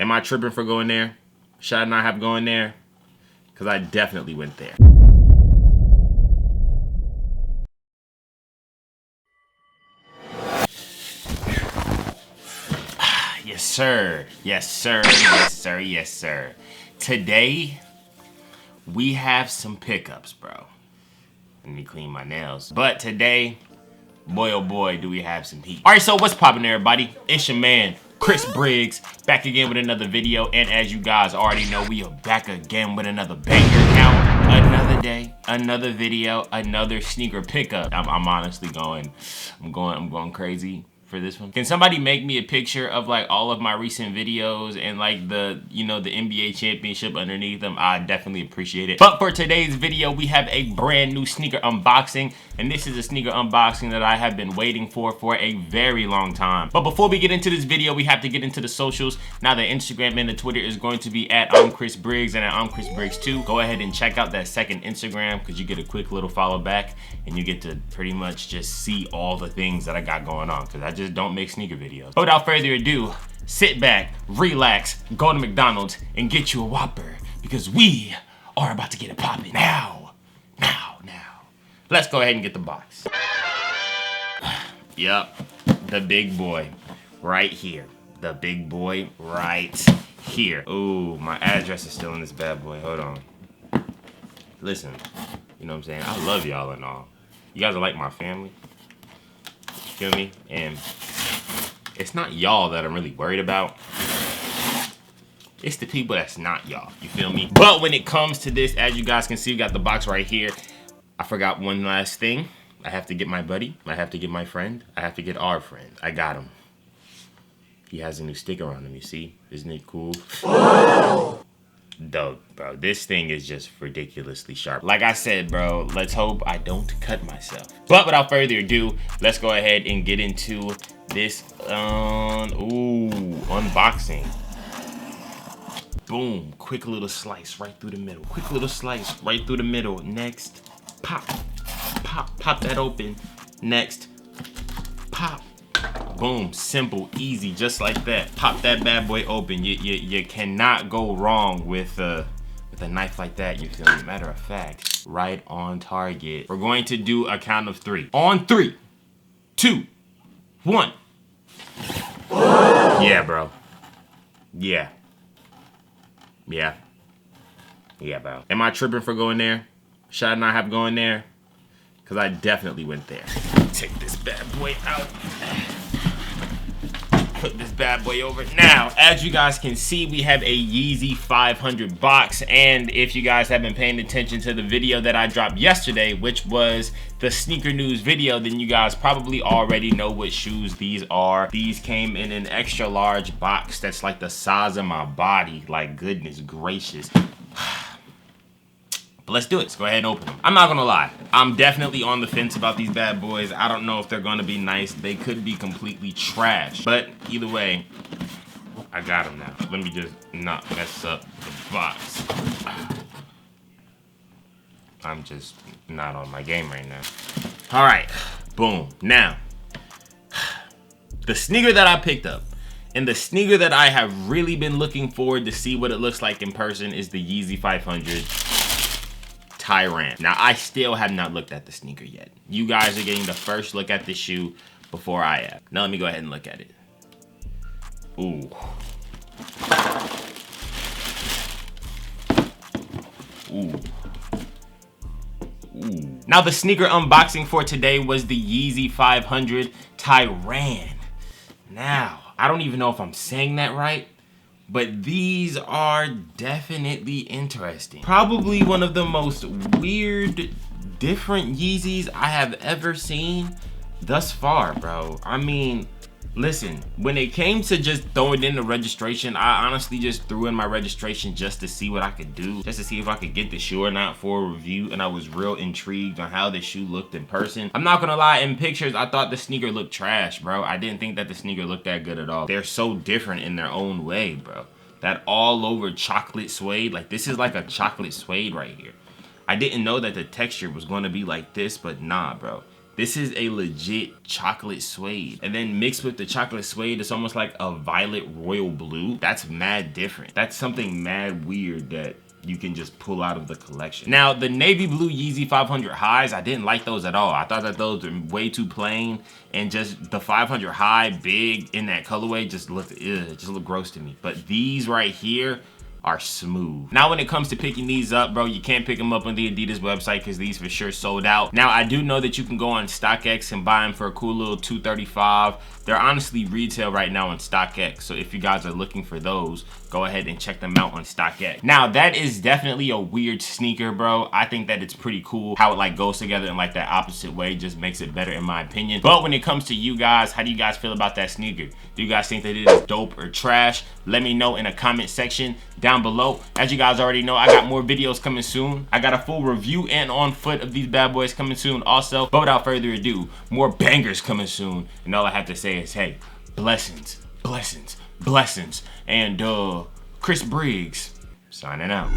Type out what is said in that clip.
Am I tripping for going there? Should I not have gone there? Because I definitely went there. Yes, sir. Yes, sir. Yes, sir. Yes, sir. Today, we have some pickups, bro. Let me clean my nails. But today, boy, oh boy, do we have some heat. All right, so what's poppin', everybody? It's your man, Chris Briggs, back again with another video. And as you guys already know, we are back again with another banger count. Another day, another video, another sneaker pickup. I'm honestly going crazy for this one. Can somebody make me a picture of like all of my recent videos and like the, you know, the NBA championship underneath them? I definitely appreciate it. But for today's video, we have a brand new sneaker unboxing, and this is a sneaker unboxing that I have been waiting for a very long time. But before we get into this video, we have to get into the socials. Now the Instagram and the Twitter is going to be at Chris Briggs and at Chris Briggs 2. Go ahead and check out that second Instagram because you get a quick little follow back and you get to pretty much just see all the things that I got going on, because I just don't make sneaker videos. But without further ado, sit back, relax, go to McDonald's and get you a Whopper, because we are about to get it popping now. Let's go ahead and get the box. Yup, the big boy right here. The big boy right here. Ooh, my address is still in this bad boy. Hold on. Listen, you know what I'm saying? I love y'all and all. You guys are like my family. You feel me? And it's not y'all that I'm really worried about. It's the people that's not y'all. You feel me? But when it comes to this, as you guys can see, we got the box right here. I forgot one last thing. I have to get my buddy. I have to get my friend. I have to get our friend. I got him. He has a new sticker on him, you see? Isn't it cool? Dope, bro. This thing is just ridiculously sharp. Like I said, bro, let's hope I don't cut myself. But without further ado, let's go ahead and get into this unboxing. Boom, quick little slice right through the middle. Quick little slice right through the middle. Next, pop that open. Next, pop. Boom, simple, easy, just like that. Pop that bad boy open. You cannot go wrong with a knife like that, you feel me? Matter of fact, right on target. We're going to do a count of 3. On 3, 2, 1. Yeah, bro. Yeah, bro. Am I tripping for going there? Should I not have gone there? Because I definitely went there. Take this bad boy out. Put this bad boy over. Now, as you guys can see, we have a Yeezy 500 box. And if you guys have been paying attention to the video that I dropped yesterday, which was the sneaker news video, then you guys probably already know what shoes these are. These came in an extra large box that's like the size of my body. Like, goodness gracious. But let's do it. Let's go ahead and open them. I'm not gonna lie, I'm definitely on the fence about these bad boys. I don't know if they're gonna be nice. They could be completely trash. But either way, I got them now. Let me just not mess up the box. I'm just not on my game right now. All right, boom. Now, the sneaker that I picked up, and the sneaker that I have really been looking forward to see what it looks like in person, is the Yeezy 500 Tyran. Now, I still have not looked at the sneaker yet. You guys are getting the first look at the shoe before I am. Now, let me go ahead and look at it. Ooh. Ooh. Ooh. Now, the sneaker unboxing for today was the Yeezy 500 Tyran. Now, I don't even know if I'm saying that right, but these are definitely interesting. Probably one of the most weird, different Yeezys I have ever seen thus far, bro. I mean, listen, when it came to just throwing in the registration, I honestly just threw in my registration just to see what I could do, just to see if I could get the shoe or not for a review, and I was real intrigued on how the shoe looked in person. I'm not gonna lie, in pictures, I thought the sneaker looked trash, bro. I didn't think that the sneaker looked that good at all. They're so different in their own way, bro. That all over chocolate suede, like this is like a chocolate suede right here. I didn't know that the texture was gonna be like this, but nah, bro. This is a legit chocolate suede. And then mixed with the chocolate suede, it's almost like a violet royal blue. That's mad different. That's something mad weird that you can just pull out of the collection. Now, the navy blue Yeezy 500 highs, I didn't like those at all. I thought that those were way too plain, and just the 500 high big in that colorway just looked gross to me. But these right here are smooth. Now, when it comes to picking these up, bro, you can't pick them up on the Adidas website because these for sure sold out. Now, I do know that you can go on StockX and buy them for a cool little $235. They're honestly retail right now on StockX, so if you guys are looking for those, go ahead and check them out on StockX. Now, that is definitely a weird sneaker, bro. I think that it's pretty cool how it like goes together in like that opposite way, just makes it better in my opinion. But when it comes to you guys, how do you guys feel about that sneaker? Do you guys think that it is dope or trash? Let me know in a comment section down below. As you guys already know, I got more videos coming soon. I got a full review and on foot of these bad boys coming soon also. But without further ado, more bangers coming soon. And all I have to say is, hey, blessings, blessings, blessings. And Chris Briggs signing out.